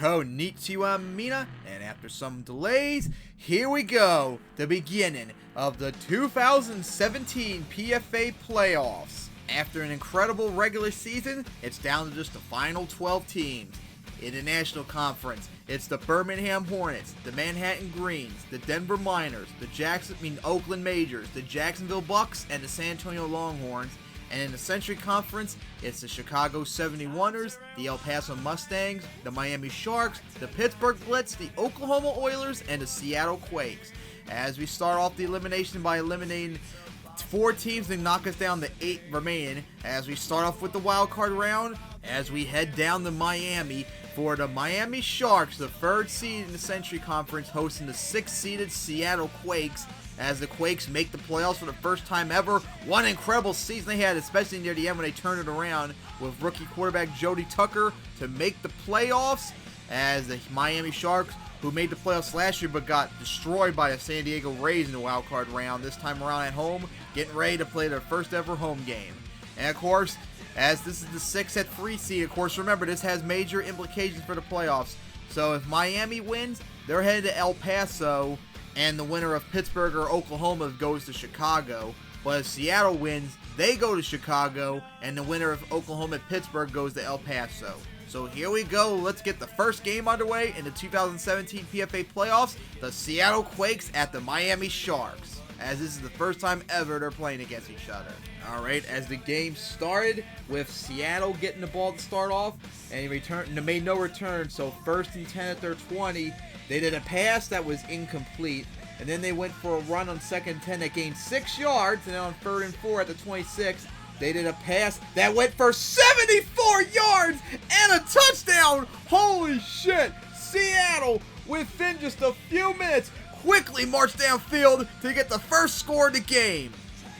Konnichiwa Mina, and after some delays, here we go, the beginning of the 2017 PFA playoffs. After an incredible regular season, it's down to just the final 12 teams. In the National Conference, it's the Birmingham Hornets, the Manhattan Greens, the Denver Miners, the Oakland Majors, the Jacksonville Bucks, and the San Antonio Longhorns. And in the Century Conference, it's the Chicago 71ers, the El Paso Mustangs, the Miami Sharks, the Pittsburgh Blitz, the Oklahoma Oilers, and the Seattle Quakes. As we start off the elimination by eliminating 4 teams and knock us down to 8 remaining, as we start off with the Wildcard round, as we head down to Miami for the Miami Sharks, the 3rd seed in the Century Conference, hosting the 6th-seeded Seattle Quakes, as the Quakes make the playoffs for the first time ever. One incredible season they had, especially near the end when they turned it around with rookie quarterback Jody Tucker to make the playoffs, as the Miami Sharks, who made the playoffs last year but got destroyed by the San Diego Rays in the wildcard round, this time around at home, getting ready to play their first ever home game. And of course, as this is the 6th at 3 seed, of course, remember, this has major implications for the playoffs. So if Miami wins, they're headed to El Paso, and the winner of Pittsburgh or Oklahoma goes to Chicago. But if Seattle wins, they go to Chicago, and the winner of Oklahoma and Pittsburgh goes to El Paso. So here we go. Let's get the first game underway in the 2017 PFA playoffs. The Seattle Quakes at the Miami Sharks, as this is the first time ever they're playing against each other. Alright, as the game started with Seattle getting the ball to start off, and he made no return, so 1st and 10 at their 20. They did a pass that was incomplete, and then they went for a run on 2nd and 10 that gained 6 yards, and then on 3rd and 4 at the 26, they did a pass that went for 74 yards and a touchdown! Holy shit! Seattle, within just a few minutes, quickly marched downfield to get the first score of the game.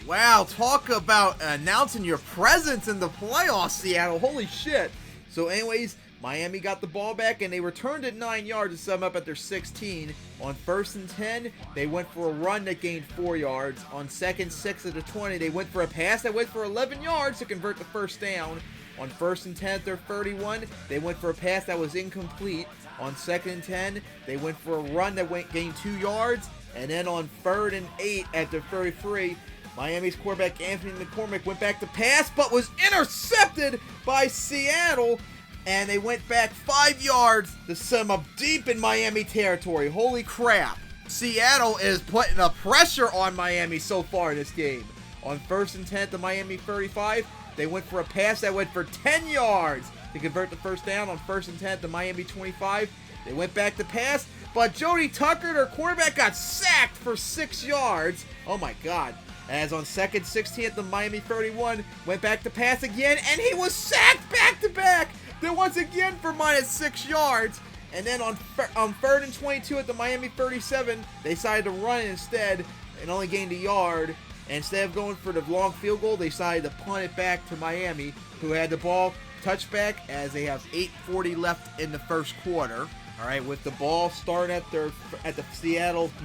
Wow, talk about announcing your presence in the playoffs, Seattle. Holy shit. So anyways, Miami got the ball back, and they returned it 9 yards to sum up at their 16. On 1st and 10, they went for a run that gained 4 yards. On 2nd 6 at the 20, they went for a pass that went for 11 yards to convert the first down. On 1st and 10 at their 31, they went for a pass that was incomplete. On 2nd and 10, they went for a run that gained 2 yards. And then on 3rd and 8 at their 33, Miami's quarterback Anthony McCormick went back to pass, but was intercepted by Seattle, and they went back 5 yards to sum up deep in Miami territory. Holy crap. Seattle is putting a pressure on Miami so far in this game. On 1st and 10 at the Miami 35, they went for a pass that went for 10 yards to convert the first down. On 1st and 10 at the Miami 25, they went back to pass, but Jody Tucker, their quarterback, got sacked for 6 yards. Oh my god. As on 2nd 16 at the Miami 31, went back to pass again, and he was sacked back-to-back. Then once again for minus 6 yards. And then on 3rd and 22 at the Miami 37, they decided to run instead and only gained a yard. And instead of going for the long field goal, they decided to punt it back to Miami, who had the ball touchback, as they have 8:40 left in the first quarter. All right, with the ball starting at the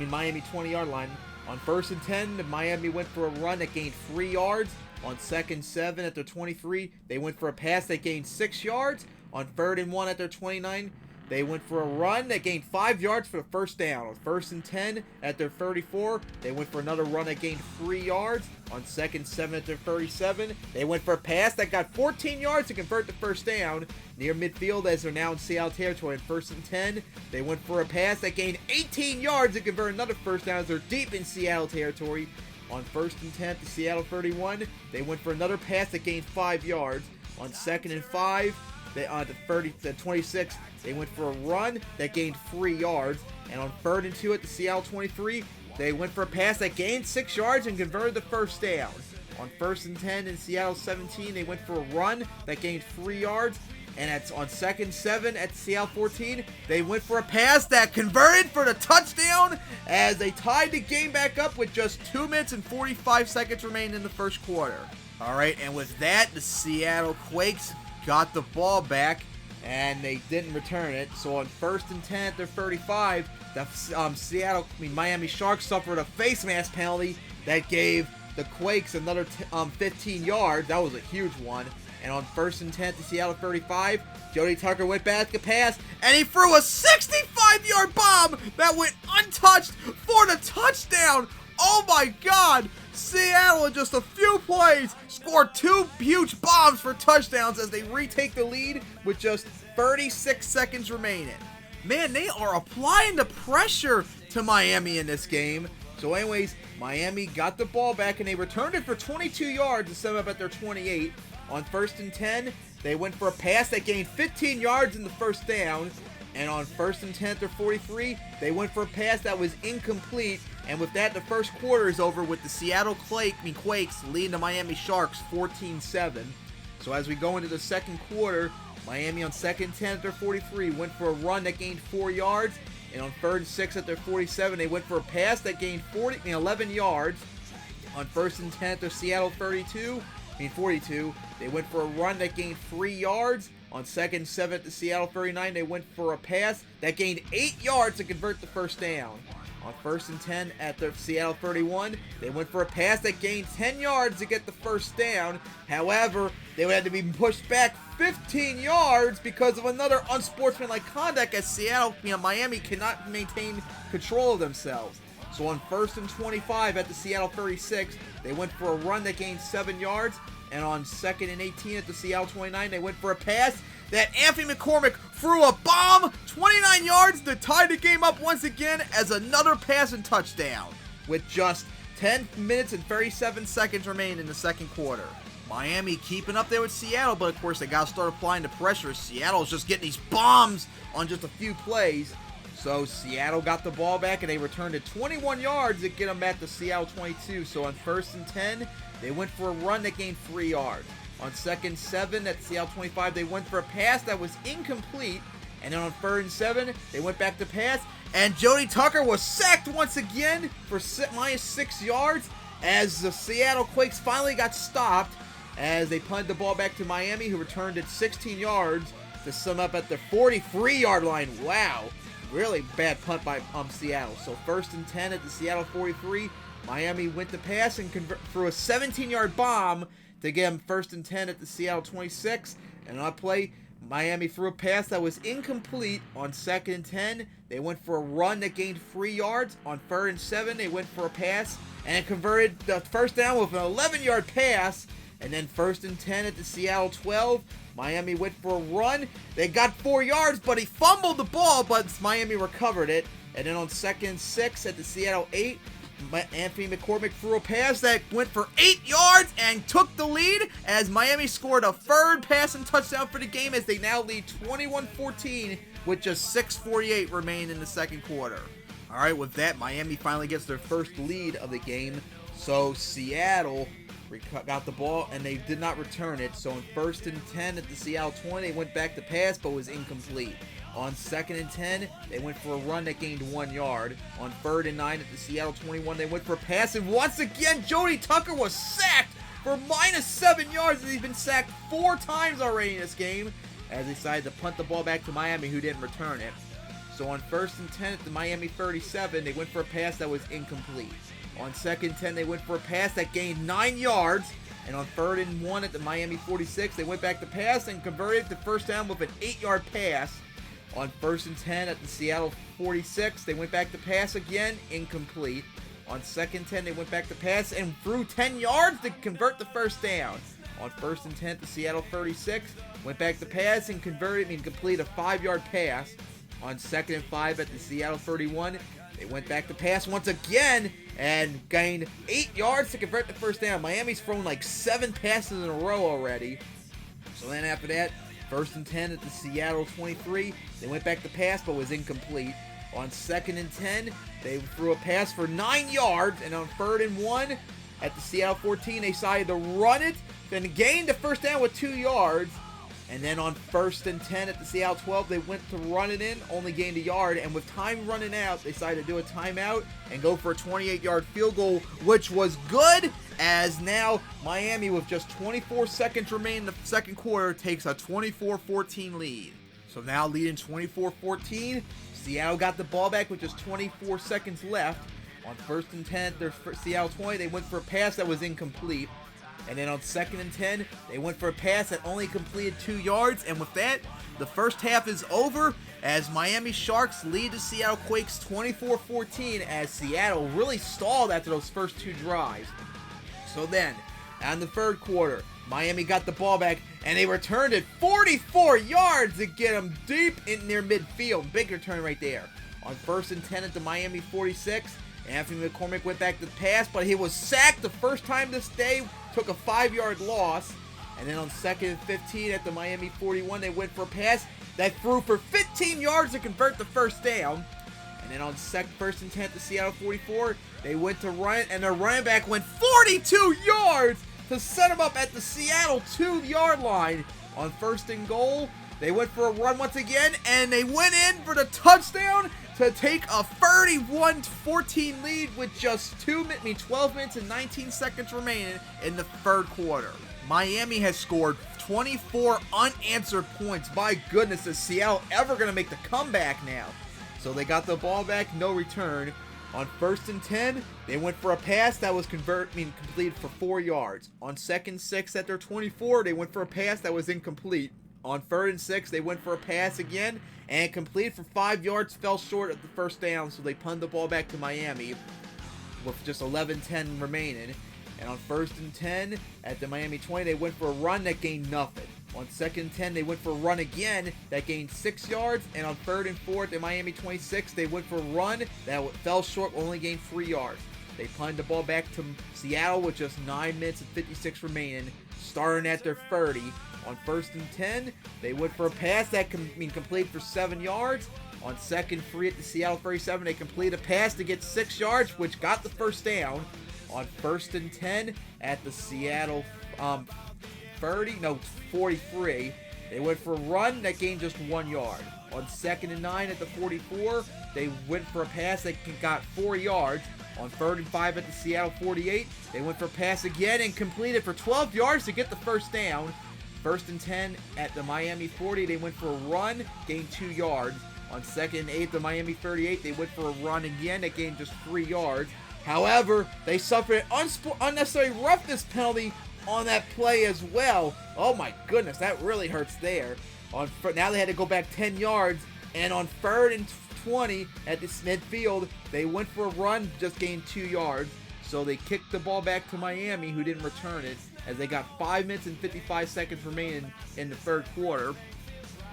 Miami 20-yard line. On 1st and 10, the Miami went for a run that gained 3 yards. On 2nd 7 at their 23, they went for a pass that gained 6 yards. On 3rd and 1 at their 29, they went for a run that gained 5 yards for the first down. On 1st and 10 at their 34, they went for another run that gained 3 yards. On 2nd 7 at their 37, they went for a pass that got 14 yards to convert the first down near midfield, as they're now in Seattle territory. On 1st and 10, they went for a pass that gained 18 yards to convert another first down, as they're deep in Seattle territory. On 1st and 10 at the Seattle 31, they went for another pass that gained 5 yards. On 2nd and 5, the 26, they went for a run that gained 3 yards. And on 3rd and 2 at the Seattle 23, they went for a pass that gained 6 yards and converted the first down. On 1st and 10 in Seattle 17, they went for a run that gained 3 yards. And on 2nd 7 at Seattle 14, they went for a pass that converted for the touchdown, as they tied the game back up with just 2 minutes and 45 seconds remaining in the first quarter. All right, and with that, the Seattle Quakes got the ball back, and they didn't return it. So on 1st and 10 at their 35, the Miami Sharks suffered a face mask penalty that gave the Quakes another 15 yards. That was a huge one. And on 1st and 10 at the Seattle 35, Jody Tucker went back to pass, and he threw a 65-yard bomb that went untouched for the touchdown. Oh my God! Seattle in just a few plays scored 2 huge bombs for touchdowns as they retake the lead with just 36 seconds remaining. Man, they are applying the pressure to Miami in this game. So anyways, Miami got the ball back and they returned it for 22 yards to sum up at their 28. On 1st and 10, they went for a pass that gained 15 yards in the first down. And on 1st and 10 at their 43, they went for a pass that was incomplete. And with that, the first quarter is over with the Seattle Quakes leading the Miami Sharks 14-7. So as we go into the second quarter, Miami on 2nd and 10 at their 43 went for a run that gained 4 yards. And on 3rd and 6 at their 47, they went for a pass that gained 11 yards. On 1st and 10 at their Seattle 42, they went for a run that gained 3 yards. On 2nd and 7 at the Seattle 39, they went for a pass that gained 8 yards to convert the first down. On 1st and 10 at the Seattle 31, they went for a pass that gained 10 yards to get the first down. However, they would have to be pushed back 15 yards because of another unsportsmanlike conduct as Miami cannot maintain control of themselves. So on 1st and 25 at the Seattle 36, they went for a run that gained 7 yards. And on 2nd and 18 at the Seattle 29, they went for a pass that Anthony McCormick threw a bomb 29 yards to tie the game up once again as another passing touchdown with just 10 minutes and 37 seconds remain in the second quarter. Miami keeping up there with Seattle, but of course they got to start applying the pressure. Seattle's just getting these bombs on just a few plays. So Seattle got the ball back and they returned it 21 yards to get them back to Seattle 22. So on 1st and 10, they went for a run that gained 3 yards. On 2nd and 7 at Seattle 25, they went for a pass that was incomplete. And then on 3rd and 7, they went back to pass. And Jody Tucker was sacked once again for minus 6 yards as the Seattle Quakes finally got stopped as they punted the ball back to Miami, who returned it 16 yards to sum up at the 43-yard line. Wow, really bad punt by Seattle. So 1st and 10 at the Seattle 43, Miami went to pass and threw a 17-yard bomb to get them 1st and 10 at the Seattle 26. And on that play, Miami threw a pass that was incomplete. On 2nd and 10, they went for a run that gained 3 yards. On 3rd and 7, they went for a pass and converted the first down with an 11-yard pass. And then 1st and 10 at the Seattle 12, Miami went for a run. They got 4 yards, but he fumbled the ball, but Miami recovered it. And then on 2nd and 6 at the Seattle 8, Anthony McCormick threw a pass that went for 8 yards and took the lead as Miami scored a 3rd passing touchdown for the game as they now lead 21-14 with just 6:48 remain in the second quarter. All right, with that, Miami finally gets their first lead of the game. So Seattle got the ball and they did not return it. So on 1st and 10 at the Seattle 20, they went back to pass but was incomplete. On 2nd and 10, they went for a run that gained 1 yard. On 3rd and 9 at the Seattle 21, they went for a pass, and once again, Jody Tucker was sacked for minus 7 yards, and he's been sacked 4 times already in this game, as they decided to punt the ball back to Miami, who didn't return it. So on 1st and 10 at the Miami 37, they went for a pass that was incomplete. On 2nd and 10, they went for a pass that gained 9 yards. And on 3rd and 1 at the Miami 46, they went back to pass and converted the first down with an 8-yard pass. On 1st and 10 at the Seattle 46, they went back to pass again, incomplete. On 2nd and 10, they went back to pass and threw 10 yards to convert the first down. On 1st and 10 at the Seattle 36, went back to pass and complete a 5-yard pass. On 2nd and 5 at the Seattle 31, they went back to pass once again and gained 8 yards to convert the first down. Miami's thrown like 7 passes in a row already. So then after that, 1st and 10 at the Seattle 23, they went back to pass but was incomplete. On 2nd and 10, they threw a pass for 9 yards, and on 3rd and 1 at the Seattle 14, they decided to run it, then gained the first down with 2 yards. And then on 1st and 10 at the Seattle 12, they went to run it in, only gained 1 yard, and with time running out, they decided to do a timeout and go for a 28-yard field goal, which was good, as now Miami, with just 24 seconds remaining in the second quarter, takes a 24-14 lead. So now leading 24-14, Seattle got the ball back with just 24 seconds left. On 1st and 10 at their Seattle 20, they went for a pass that was incomplete. And then on 2nd and 10, they went for a pass that only completed 2 yards. And with that, the first half is over as Miami Sharks lead the Seattle Quakes 24-14 as Seattle really stalled after those first 2 drives. So then, in the third quarter, Miami got the ball back and they returned it 44 yards to get them deep in their midfield. Big return right there. On 1st and 10 at the Miami 46, Anthony McCormick went back to pass, but he was sacked the first time this day, took a 5-yard loss. And then on 2nd and 15 at the Miami 41, they went for a pass that threw for 15 yards to convert the first down. And then on 1st and 10 at the Seattle 44, they went to run it, and their running back went 42 yards to set them up at the Seattle 2-yard line. On 1st and goal, they went for a run once again, and they went in for the touchdown to take a 31-14 lead with just 12 minutes and 19 seconds remaining in the third quarter. Miami has scored 24 unanswered points. My goodness, is Seattle ever going to make the comeback now? So they got the ball back, no return. On 1st and 10, they went for a pass that was completed for 4 yards. On 2nd and 6 at their 24, they went for a pass that was incomplete. On 3rd and 6, they went for a pass again and completed for 5 yards, fell short of the first down, so they punted the ball back to Miami with just 11:10 remaining. And on 1st and 10 at the Miami 20, they went for a run that gained nothing. On 2nd and 10, they went for a run again that gained 6 yards. And on 3rd and 4 at the Miami 26, they went for a run that fell short, only gained 3 yards. They punted the ball back to Seattle with just 9 minutes and 56 remaining, starting at their 30. On 1st and 10, they went for a pass that completed for 7 yards. On 2nd 3 at the Seattle 37, they completed a pass to get 6 yards, which got the first down. On 1st and 10 at the Seattle 43, they went for a run that gained just 1 yard. On 2nd and 9 at the 44, they went for a pass that got 4 yards. On 3rd and 5 at the Seattle 48, they went for a pass again and completed for 12 yards to get the first down. 1st and 10 at the Miami 40, they went for a run, gained 2 yards. On 2nd and 8 at the Miami 38, they went for a run again that gained just 3 yards. However, they suffered an unnecessary roughness penalty on that play as well. Oh my goodness, that really hurts there. Now they had to go back 10 yards, and on 3rd and 20 at this midfield, they went for a run, just gained 2 yards. So they kicked the ball back to Miami, who didn't return it, as they got 5 minutes and 55 seconds remaining in the third quarter.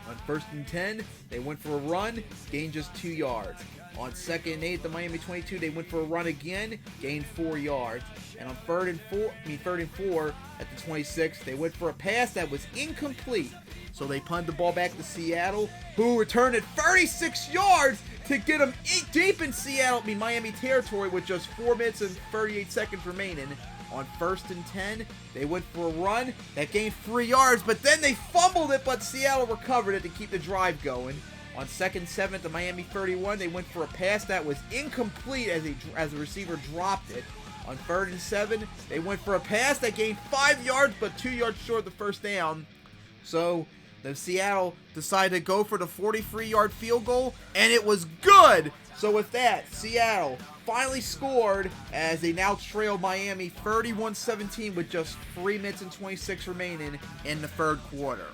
On 1st and 10, they went for a run, gained just 2 yards. On 2nd and 8 at the Miami 22, they went for a run again, gained 4 yards. And on 3rd and 4 at the 26, they went for a pass that was incomplete. So they punted the ball back to Seattle, who returned it 36 yards to get them deep in Miami territory with just 4 minutes and 38 seconds remaining. On 1st and 10, they went for a run that gained 3 yards, but then they fumbled it, but Seattle recovered it to keep the drive going. On 2nd and 7 at the Miami 31, they went for a pass that was incomplete as the receiver dropped it. On 3rd and 7, they went for a pass that gained 5 yards, but 2 yards short of the first down. So the Seattle decided to go for the 43-yard field goal, and it was good. So with that, Seattle finally scored as they now trail Miami 31-17 with just 3 minutes and 26 remaining in the third quarter.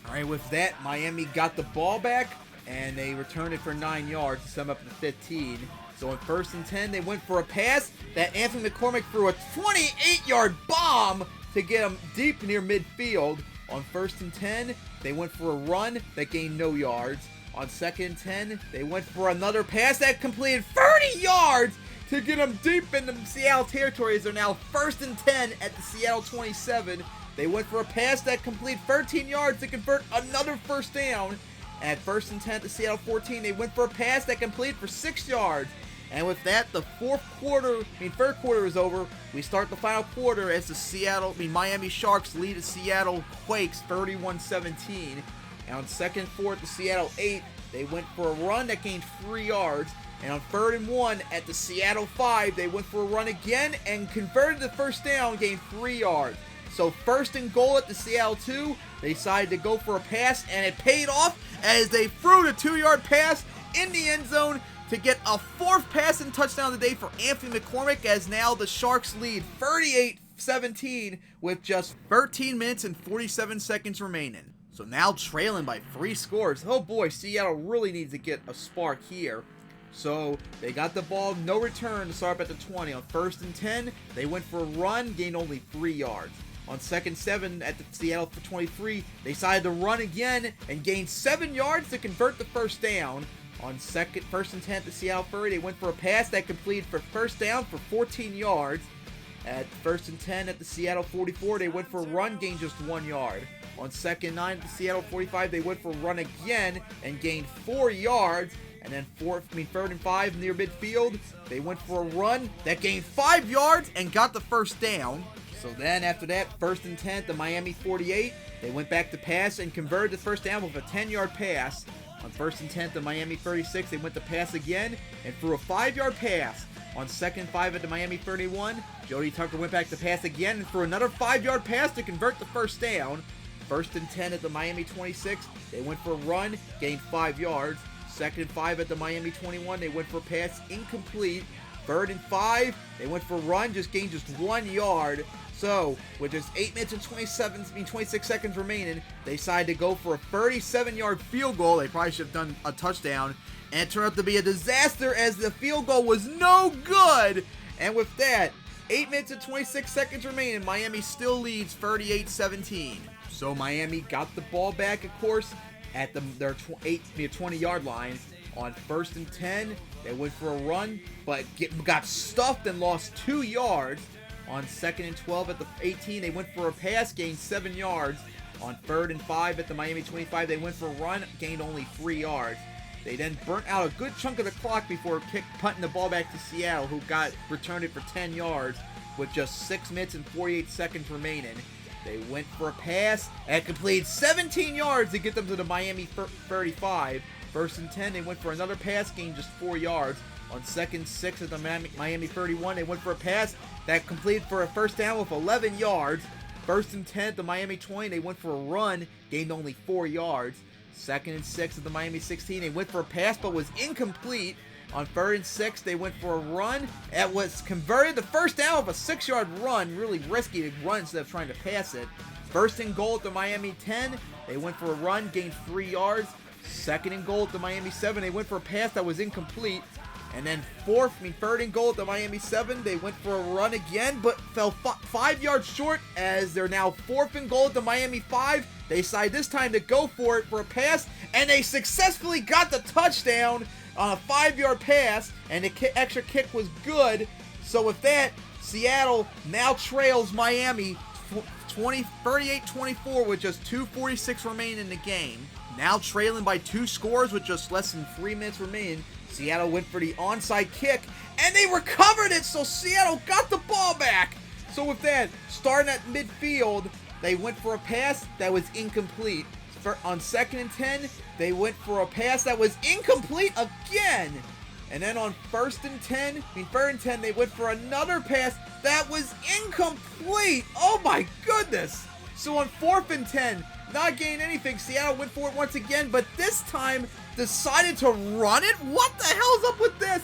All right, with that, Miami got the ball back, and they returned it for 9 yards to sum up the 15. So on 1st and 10, they went for a pass that Anthony McCormick threw a 28-yard bomb to get him deep near midfield. On 1st and 10, they went for a run that gained no yards. On 2nd and 10, they went for another pass that completed 30 yards to get them deep in the Seattle territory as they're now 1st and 10 at the Seattle 27. They went for a pass that completed 13 yards to convert another first down. At 1st and 10 at the Seattle 14, they went for a pass that completed for 6 yards. And with that, the third quarter is over. We start the final quarter as the Miami Sharks lead the Seattle Quakes 31-17. And on 2nd and 4 at the Seattle 8, they went for a run that gained 3 yards. And on 3rd and 1 at the Seattle 5, they went for a run again and converted the first down, gained 3 yards. So 1st and goal at the Seattle 2, they decided to go for a pass, and it paid off as they threw the 2-yard pass in the end zone to get a 4th passing touchdown of the day for Anthony McCormick, as now the Sharks lead 17 with just 13 minutes and 47 seconds remaining. So now trailing by 3 scores. Oh boy, Seattle really needs to get a spark here. So they got the ball, no return to start up at the 20. On 1st and 10, they went for a run, gained only 3 yards. On 2nd and 7 at the Seattle for 23, they decided to run again and gained 7 yards to convert the first down. On 1st and 10 at the Seattle 30, they went for a pass that completed for first down for 14 yards. At 1st and 10 at the Seattle 44, they went for a run, gained just 1 yard. On 2nd and 9 at the Seattle 45, they went for a run again and gained 4 yards. And then 3rd and 5 near midfield, they went for a run that gained 5 yards and got the first down. So then after that, 1st and 10 at the Miami 48, they went back to pass and converted the first down with a 10-yard pass. On 1st and 10 at the Miami 36, they went to pass again and threw a 5-yard pass. On 2nd and 5 at the Miami 31, Jody Tucker went back to pass again and threw another 5-yard pass to convert the first down. 1st and 10 at the Miami 26, they went for a run, gained 5 yards. 2nd and 5 at the Miami 21, they went for a pass, incomplete. 3rd and 5, they went for a run, gained 1 yard. So, with just 8 minutes and 26 seconds remaining, they decided to go for a 37-yard field goal. They probably should have done a touchdown. And it turned out to be a disaster as the field goal was no good. And with that, 8 minutes and 26 seconds remaining, Miami still leads 38-17. So Miami got the ball back, of course, at their 20-yard line. On 1st and 10, they went for a run, but got stuffed and lost 2 yards. On 2nd and 12 at the 18, they went for a pass, gained 7 yards. On 3rd and 5 at the Miami 25, they went for a run, gained only 3 yards. They then burnt out a good chunk of the clock before punting the ball back to Seattle, who returned it for 10 yards with just 6 minutes and 48 seconds remaining. They went for a pass and completed 17 yards to get them to the Miami 35. 1st and 10, they went for another pass, gained just 4 yards. On 2nd and 6 at the Miami 31, they went for a pass that completed for a first down with 11 yards. 1st and 10 at the Miami 20, they went for a run, gained only 4 yards. 2nd and 6 at the Miami 16, they went for a pass but was incomplete. On 3rd and 6, they went for a run that was converted. The first down with a 6-yard run, really risky to run instead of trying to pass it. 1st and goal at the Miami 10, they went for a run, gained 3 yards. 2nd and goal at the Miami 7, they went for a pass that was incomplete. And then 3rd and goal at the Miami 7, they went for a run again, but fell 5 yards short as they're now 4th and goal at the Miami 5. They decide this time to go for it for a pass, and they successfully got the touchdown on a 5-yard pass, and the extra kick was good. So with that, Seattle now trails Miami 38-24 with just 2:46 remaining in the game. Now trailing by 2 scores with just less than 3 minutes remaining, Seattle went for the onside kick, and they recovered it, so Seattle got the ball back. So with that, starting at midfield, they went for a pass that was incomplete. On 2nd and 10, they went for a pass that was incomplete again. And then on 3rd and 10, they went for another pass that was incomplete. Oh my goodness. So on 4th and 10, not gaining anything, Seattle went for it once again, but this time decided to run it? What the hell's up with this?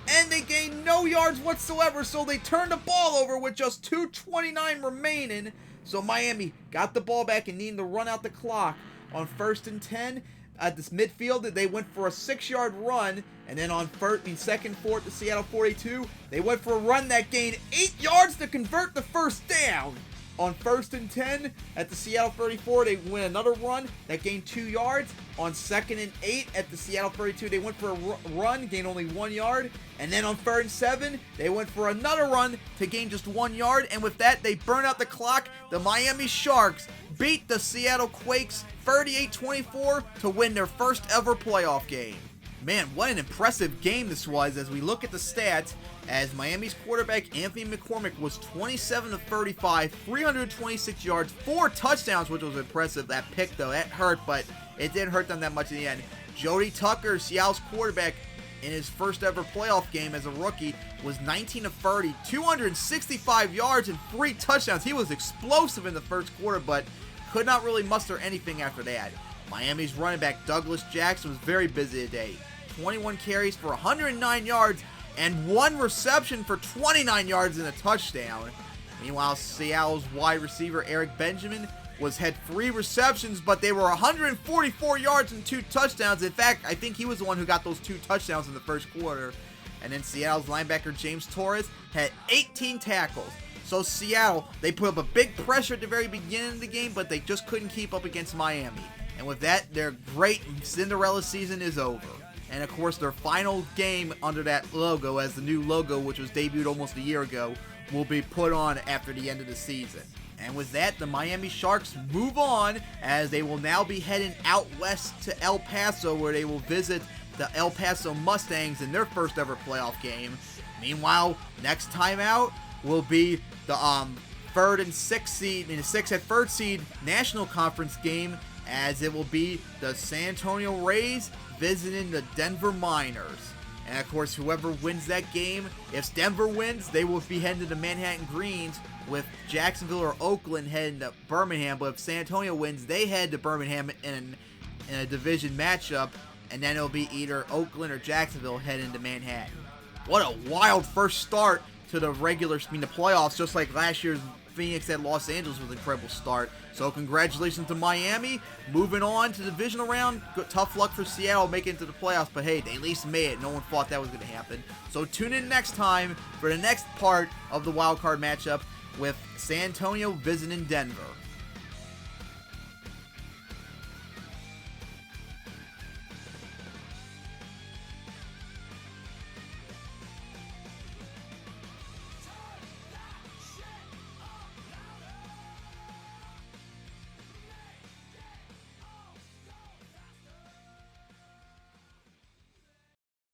And they gained no yards whatsoever, so they turned the ball over with just 2:29 remaining. So Miami got the ball back and needed to run out the clock. On 1st and 10, at this midfield, they went for a 6-yard run. And then on 2nd and 4 at the Seattle 42, they went for a run that gained 8 yards to convert the first down. On 1st and 10 at the Seattle 34, they went another run that gained 2 yards. On 2nd and 8 at the Seattle 32, they went for a run, gained only 1 yard. And then on 3rd and 7, they went for another run to gain just 1 yard. And with that, they burn out the clock. The Miami Sharks beat the Seattle Quakes 38-24 to win their first ever playoff game. Man, what an impressive game this was as we look at the stats, as Miami's quarterback Anthony McCormick was 27 of 35, 326 yards, 4 touchdowns, which was impressive. That pick, though, that hurt, but it didn't hurt them that much in the end. Jody Tucker, Seattle's quarterback, in his first ever playoff game as a rookie, was 19 of 30, 265 yards, and 3 touchdowns. He was explosive in the first quarter, but could not really muster anything after that. Miami's running back Douglas Jackson was very busy today. 21 carries for 109 yards and 1 reception for 29 yards and a touchdown. Meanwhile, Seattle's wide receiver Eric Benjamin had 3 receptions, but they were 144 yards and 2 touchdowns. In fact, I think he was the one who got those 2 touchdowns in the first quarter. And then Seattle's linebacker James Torres had 18 tackles. So Seattle, they put up a big pressure at the very beginning of the game, but they just couldn't keep up against Miami. And with that, their great Cinderella season is over. And of course, their final game under that logo, as the new logo, which was debuted almost a year ago, will be put on after the end of the season. And with that, the Miami Sharks move on, as they will now be heading out west to El Paso, where they will visit the El Paso Mustangs in their first ever playoff game. Meanwhile, next time out will be the 3rd and 6th seed, the 6th and 3rd seed National Conference game, as it will be the San Antonio Rays visiting the Denver Miners. And of course, whoever wins that game, if Denver wins, they will be heading to the Manhattan Greens, with Jacksonville or Oakland heading to Birmingham. But if San Antonio wins, they head to Birmingham in a division matchup, and then it'll be either Oakland or Jacksonville heading to Manhattan. What a wild first start to the playoffs, just like last year's Phoenix at Los Angeles was an incredible start. So congratulations to Miami. Moving on to the divisional round. Tough luck for Seattle making it to the playoffs, but hey, they at least made it. No one thought that was going to happen. So tune in next time for the next part of the wild card matchup with San Antonio visiting Denver.